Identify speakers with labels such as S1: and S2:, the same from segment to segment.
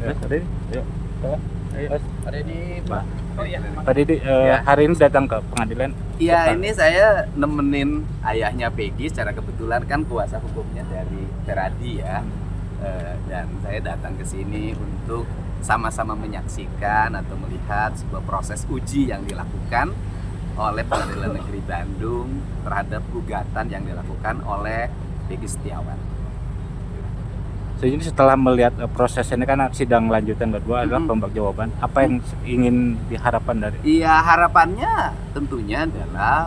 S1: Ya, Pak Didi, ayo. Mas,
S2: Ada di
S1: Pak.
S2: Oh iya.
S1: Pak Didi, hari ini datang ke pengadilan.
S2: Iya, ini saya nemenin ayahnya Peggy. Secara kebetulan kan kuasa hukumnya dari Feradi ya. Dan saya datang ke sini untuk sama-sama menyaksikan atau melihat sebuah proses uji yang dilakukan oleh Pengadilan Negeri Bandung terhadap gugatan yang dilakukan oleh Peggy Setiawan.
S1: Jadi setelah melihat proses ini kan sidang lanjutan kedua adalah tombak jawaban. Apa yang ingin diharapkan dari?
S2: Iya, harapannya tentunya adalah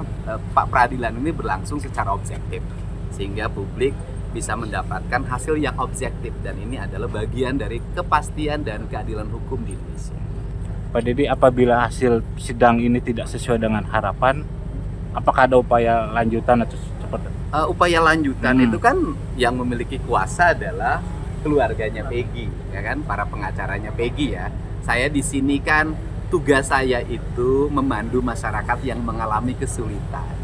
S2: Pak Peradilan ini berlangsung secara objektif sehingga publik bisa mendapatkan hasil yang objektif, dan ini adalah bagian dari kepastian dan keadilan hukum di Indonesia.
S1: Pak Didi, apabila hasil sidang ini tidak sesuai dengan harapan, apakah ada upaya lanjutan atau seperti itu?
S2: Upaya lanjutan itu kan yang memiliki kuasa adalah keluarganya Peggy, ya kan, para pengacaranya Peggy ya. Saya di sini kan tugas saya itu memandu masyarakat yang mengalami kesulitan.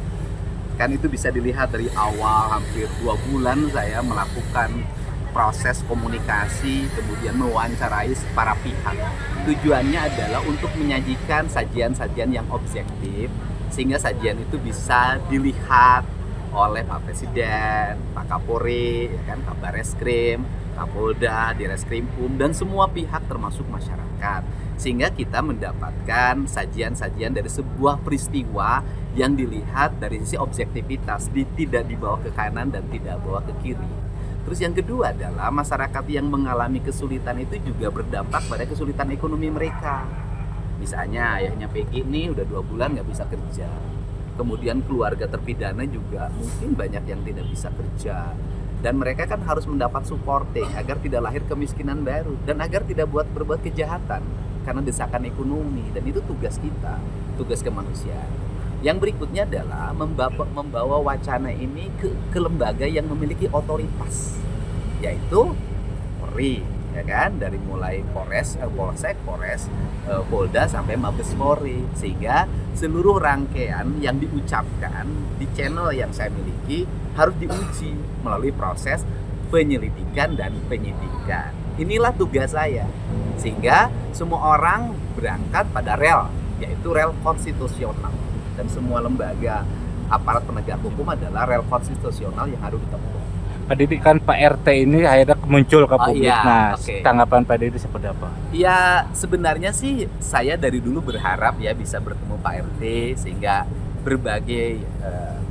S2: Kan itu bisa dilihat dari awal hampir 2 bulan saya melakukan proses komunikasi, kemudian mewawancarai para pihak. Tujuannya adalah untuk menyajikan sajian-sajian yang objektif sehingga sajian itu bisa dilihat oleh Pak Presiden, Pak Kapolri, ya kan, Kabar Reskrim, Kapolda, Direskrimum, dan semua pihak termasuk masyarakat, sehingga kita mendapatkan sajian-sajian dari sebuah peristiwa yang dilihat dari sisi objektivitas, tidak dibawa ke kanan dan tidak bawa ke kiri. Terus yang kedua adalah masyarakat yang mengalami kesulitan itu juga berdampak pada kesulitan ekonomi mereka. Misalnya ayahnya Peggy ini udah 2 bulan nggak bisa kerja. Kemudian keluarga terpidana juga mungkin banyak yang tidak bisa kerja. Dan mereka kan harus mendapat supporting agar tidak lahir kemiskinan baru dan agar tidak berbuat kejahatan karena desakan ekonomi. Dan itu tugas kita, tugas kemanusiaan. Yang berikutnya adalah membawa wacana ini ke lembaga yang memiliki otoritas, yaitu Polri, ya kan, dari mulai Polres, Polsek, Polres, Polda sampai Mabes Polri, sehingga seluruh rangkaian yang diucapkan di channel yang saya miliki harus diuji melalui proses penyelidikan dan penyidikan. Inilah tugas saya, sehingga semua orang berangkat pada rel, yaitu rel konstitusional. Dan semua lembaga aparat penegak hukum adalah rel konstitusional yang harus ditempuh.
S1: Pak Didi, kan Pak RT ini akhirnya muncul ke publik.
S2: Iya, okay.
S1: Tanggapan Pak Didi seperti apa?
S2: Ya, sebenarnya sih saya dari dulu berharap ya bisa bertemu Pak RT sehingga berbagai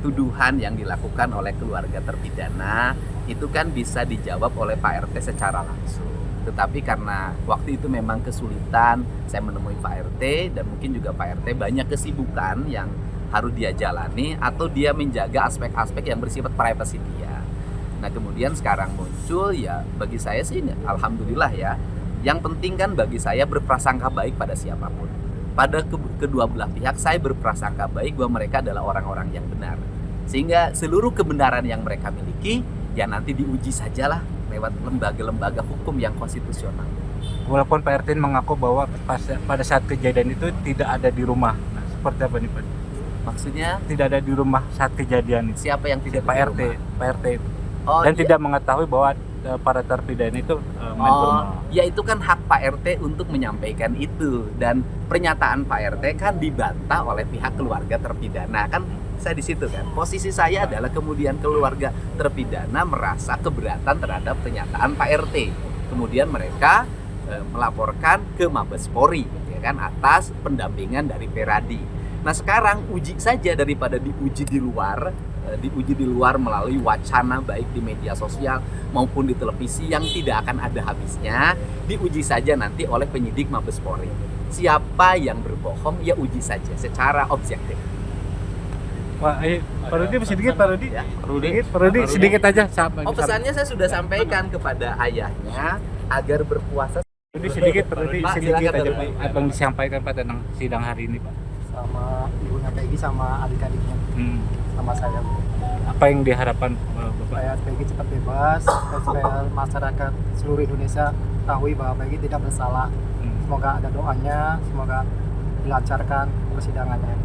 S2: tuduhan yang dilakukan oleh keluarga terpidana itu kan bisa dijawab oleh Pak RT secara langsung. Tetapi karena waktu itu memang kesulitan saya menemui Pak RT, dan mungkin juga Pak RT banyak kesibukan yang harus dia jalani atau dia menjaga aspek-aspek yang bersifat privasi dia. Nah, kemudian sekarang muncul, ya bagi saya sih alhamdulillah ya. Yang penting kan bagi saya berprasangka baik pada siapapun. Pada kedua belah pihak saya berprasangka baik bahwa mereka adalah orang-orang yang benar. Sehingga seluruh kebenaran yang mereka miliki ya nanti diuji sajalah lewat lembaga-lembaga hukum yang konstitusional.
S1: Walaupun Pak RT mengaku bahwa pada saat kejadian itu tidak ada di rumah. Nah, seperti apa nih Pak?
S2: Maksudnya
S1: tidak ada di rumah saat kejadian itu.
S2: Siapa yang tidak
S1: Pak
S2: di
S1: RT,
S2: rumah?
S1: Pak RT itu.
S2: Oh,
S1: dan
S2: iya.
S1: tidak mengetahui bahwa para terpidana itu main ke rumah.
S2: Ya itu kan hak Pak RT untuk menyampaikan itu, dan pernyataan Pak RT kan dibantah oleh pihak keluarga terpidana. Kan saya di situ kan. Posisi saya adalah kemudian keluarga terpidana merasa keberatan terhadap pernyataan Pak RT. Kemudian mereka melaporkan ke Mabes Polri, ya kan, atas pendampingan dari Feradi. Nah, sekarang uji saja daripada diuji di luar melalui wacana baik di media sosial maupun di televisi yang tidak akan ada habisnya, diuji saja nanti oleh penyidik Mabes Polri. Siapa yang berbohong ya uji saja secara objektif.
S1: Pak Rudi sedikit, Pak Rudi.
S2: Ya.
S1: Pak Rudi sedikit aja.
S2: Pesannya saya sudah sampaikan kepada ayahnya agar berpuasa.
S1: Rudi sedikit, Pak Rudi
S2: Pak,
S1: sedikit
S2: silakan,
S1: aja
S2: Pak.
S1: Apa yang disampaikan Pak tentang sidang hari ini, Pak?
S3: Sama ibunya Peggy sama adik-adiknya, sama saya.
S1: Apa yang diharapkan Bapak?
S3: Supaya Peggy cepat bebas, supaya masyarakat seluruh Indonesia tahu bahwa Peggy tidak bersalah. Semoga ada doanya, semoga dilancarkan persidangannya.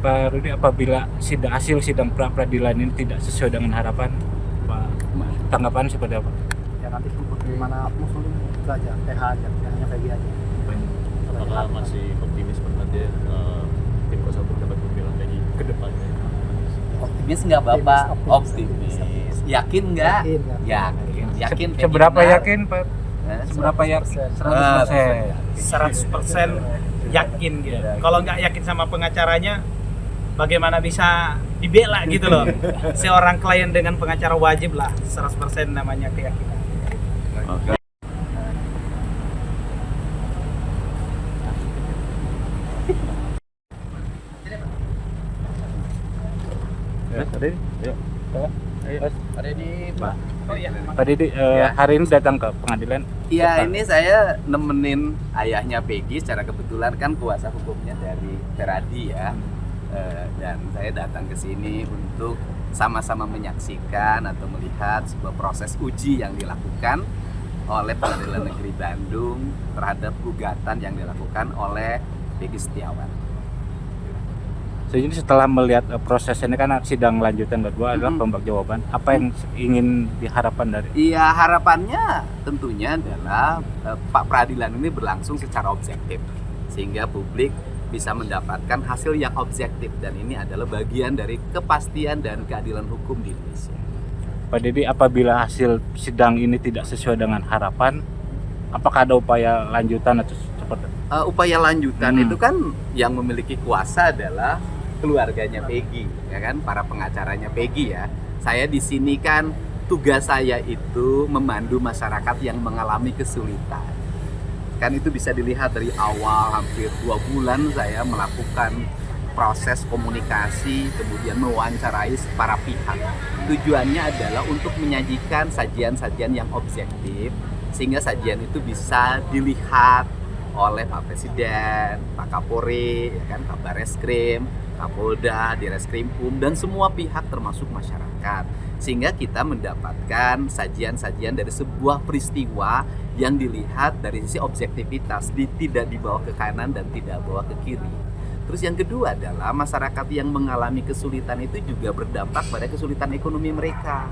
S1: Pak Rudi, apabila hasil sidang pra-peradilan ini tidak sesuai dengan harapan, Pak, tanggapan seperti apa?
S3: Ya nanti bagaimana muslim itu aja, PH aja, hanya PG aja.
S4: Apakah masih optimis nanti tim kuasa hukum dapat membela Peggy ke depannya?
S2: Optimis nggak Bapak?
S3: Optimis.
S2: Optimis. Yakin nggak?
S3: Yakin, ya.
S2: Yakin. Yakin. Peggy
S1: Seberapa
S2: benar?
S1: yakin Pak?
S2: Hah?
S1: Seberapa yakin?
S3: 100%.
S5: 100% yakin gitu. Kalau nggak yakin sama pengacaranya, bagaimana bisa dibela gitu loh. Seorang klien dengan pengacara wajib lah 100% namanya keyakinan.
S2: Oke.
S1: Tadi, yuk.
S2: Ada di Pak.
S5: Oh iya.
S1: Pak Didi,
S2: Ya.
S1: hari ini datang ke pengadilan.
S2: Iya,
S1: Apa?
S2: ini saya nemenin ayahnya Peggy. Secara kebetulan kan kuasa hukumnya dari Feradi ya. Dan saya datang ke sini untuk sama-sama menyaksikan atau melihat sebuah proses uji yang dilakukan oleh Pengadilan Negeri Bandung terhadap gugatan yang dilakukan oleh Peggy Setiawan.
S1: Jadi setelah melihat proses ini kan sidang lanjutan kedua adalah pembagjawaban. Apa yang ingin diharapkan dari?
S2: Iya, harapannya tentunya adalah Pak Peradilan ini berlangsung secara objektif sehingga publik bisa mendapatkan hasil yang objektif, dan ini adalah bagian dari kepastian dan keadilan hukum di Indonesia.
S1: Pak Didi, apabila hasil sidang ini tidak sesuai dengan harapan, apakah ada upaya lanjutan atau seperti?
S2: Upaya lanjutan itu kan yang memiliki kuasa adalah keluarganya Peggy, ya kan, para pengacaranya Peggy ya. Saya di sini kan tugas saya itu memandu masyarakat yang mengalami kesulitan. Kan itu bisa dilihat dari awal hampir 2 bulan saya melakukan proses komunikasi, kemudian mewawancarai para pihak. Tujuannya adalah untuk menyajikan sajian-sajian yang objektif sehingga sajian itu bisa dilihat oleh Pak Presiden, Pak Kapolri, ya kan, Kabar Reskrim, Kapolda, Direskrimum, dan semua pihak termasuk masyarakat. Sehingga kita mendapatkan sajian-sajian dari sebuah peristiwa yang dilihat dari sisi objektivitas, tidak dibawa ke kanan dan tidak bawa ke kiri. Terus yang kedua adalah masyarakat yang mengalami kesulitan itu juga berdampak pada kesulitan ekonomi mereka.